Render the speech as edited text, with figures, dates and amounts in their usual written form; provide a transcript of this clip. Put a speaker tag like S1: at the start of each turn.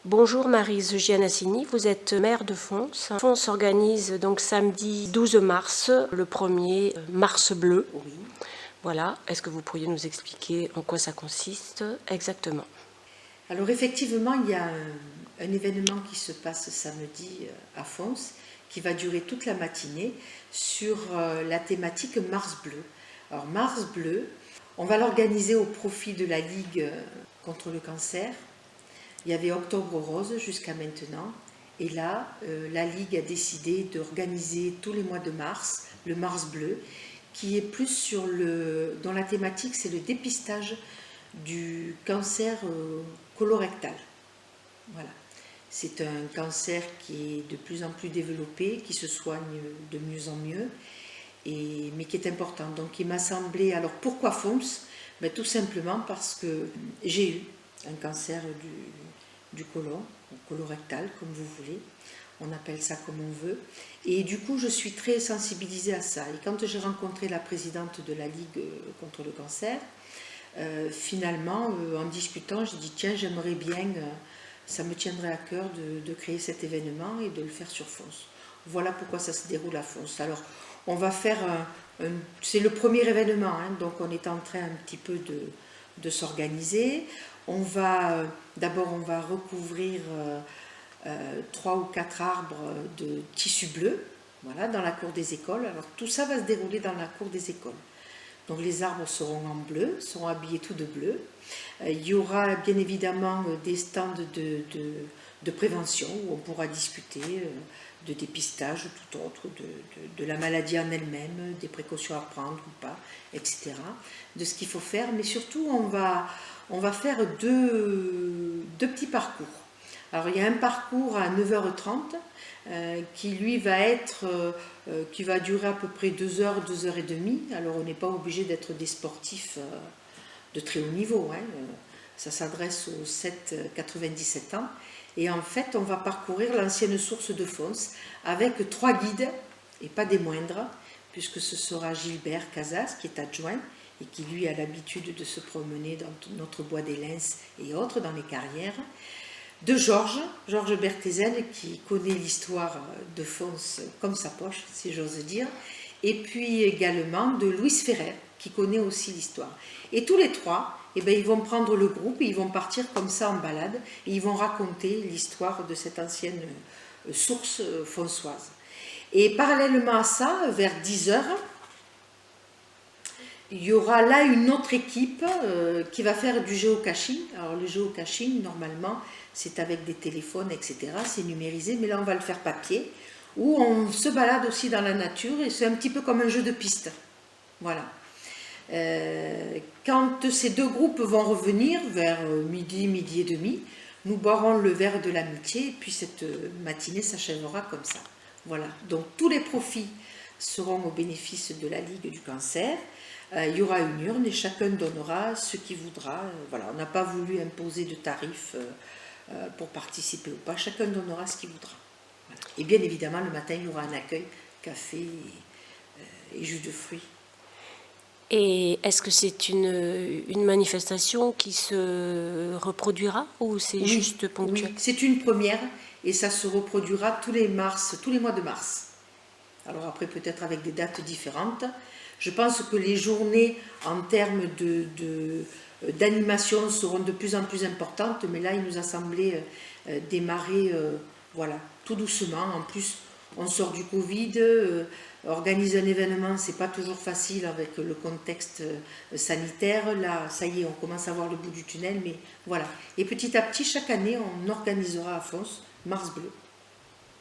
S1: Bonjour Maryse Gianassini, vous êtes maire de Fons. Fons organise donc samedi 12 mars le premier Mars Bleu.
S2: Oui.
S1: Voilà, est-ce que vous pourriez nous expliquer en quoi ça consiste exactement?
S2: Alors effectivement, il y a un événement qui se passe samedi à Fons, qui va durer toute la matinée sur la thématique Mars Bleu. Alors Mars Bleu, on va l'organiser au profit de la Ligue contre le cancer. Il y avait Octobre Rose jusqu'à maintenant. Et là, la Ligue a décidé d'organiser tous les mois de mars, le Mars Bleu, qui est plus dont la thématique c'est le dépistage du cancer colorectal. Voilà. C'est un cancer qui est de plus en plus développé, qui se soigne de mieux en mieux, mais qui est important. Donc il m'a semblé, alors pourquoi Fons? Tout simplement parce que j'ai eu un cancer du côlon, colorectal, comme vous voulez, on appelle ça comme on veut, et du coup je suis très sensibilisée à ça. Et quand j'ai rencontré la présidente de la Ligue contre le cancer, finalement, en discutant, j'ai dit tiens, j'aimerais bien, ça me tiendrait à cœur de créer cet événement et de le faire sur Fons. Voilà pourquoi ça se déroule à Fons. Alors, on va faire, c'est le premier événement, hein, donc on est en train un petit peu de s'organiser. D'abord, on va recouvrir 3 ou 4 arbres de tissu bleu, voilà, dans la cour des écoles. Alors, tout ça va se dérouler dans la cour des écoles. Donc les arbres seront en bleu, seront habillés tout de bleu. Il y aura bien évidemment des stands de prévention où on pourra discuter de dépistage, tout autre, de la maladie en elle-même, des précautions à prendre ou pas, etc. De ce qu'il faut faire, mais surtout on va faire deux petits parcours. Alors il y a un parcours à 9h30 qui lui qui va durer à peu près 2 heures, 2 heures et demie. Alors on n'est pas obligé d'être des sportifs de très haut niveau, hein. Ça s'adresse aux 7-97 ans. Et en fait, on va parcourir l'ancienne source de Fons avec 3 guides, et pas des moindres, puisque ce sera Gilbert Casas, qui est adjoint, et qui lui a l'habitude de se promener dans notre bois des Lens et autres, dans les carrières, de Georges Berthézen, qui connaît l'histoire de Fons comme sa poche, si j'ose dire, et puis également de Louise Ferrer, qui connaît aussi l'histoire. Et tous les trois, ils vont prendre le groupe et ils vont partir comme ça en balade, et ils vont raconter l'histoire de cette ancienne source fonsoise. Et parallèlement à ça, vers 10h, il y aura là une autre équipe qui va faire du géocaching. Alors le géocaching, normalement, c'est avec des téléphones, etc. C'est numérisé, mais là, on va le faire papier, où on se balade aussi dans la nature, et c'est un petit peu comme un jeu de piste. Voilà. Quand ces deux groupes vont revenir, vers midi, midi et demi, nous boirons le verre de l'amitié, et puis cette matinée s'achèvera comme ça. Voilà. Donc tous les profits seront au bénéfice de la Ligue du cancer. Il y aura une urne et chacun donnera ce qu'il voudra. Voilà, on n'a pas voulu imposer de tarifs pour participer ou pas. Chacun donnera ce qu'il voudra. Voilà. Et bien évidemment, le matin, il y aura un accueil, café et jus de fruits.
S1: Et est-ce que c'est une manifestation qui se reproduira ou c'est juste ponctuel?
S2: Oui, c'est une première et ça se reproduira tous les mois de mars. Alors après, peut-être avec des dates différentes. Je pense que les journées en termes d'animation seront de plus en plus importantes, mais là, il nous a semblé démarrer voilà, tout doucement. En plus, on sort du Covid, organiser un événement, c'est pas toujours facile avec le contexte sanitaire. Là, ça y est, on commence à voir le bout du tunnel, mais voilà. Et petit à petit, chaque année, on organisera à Fons Mars Bleu.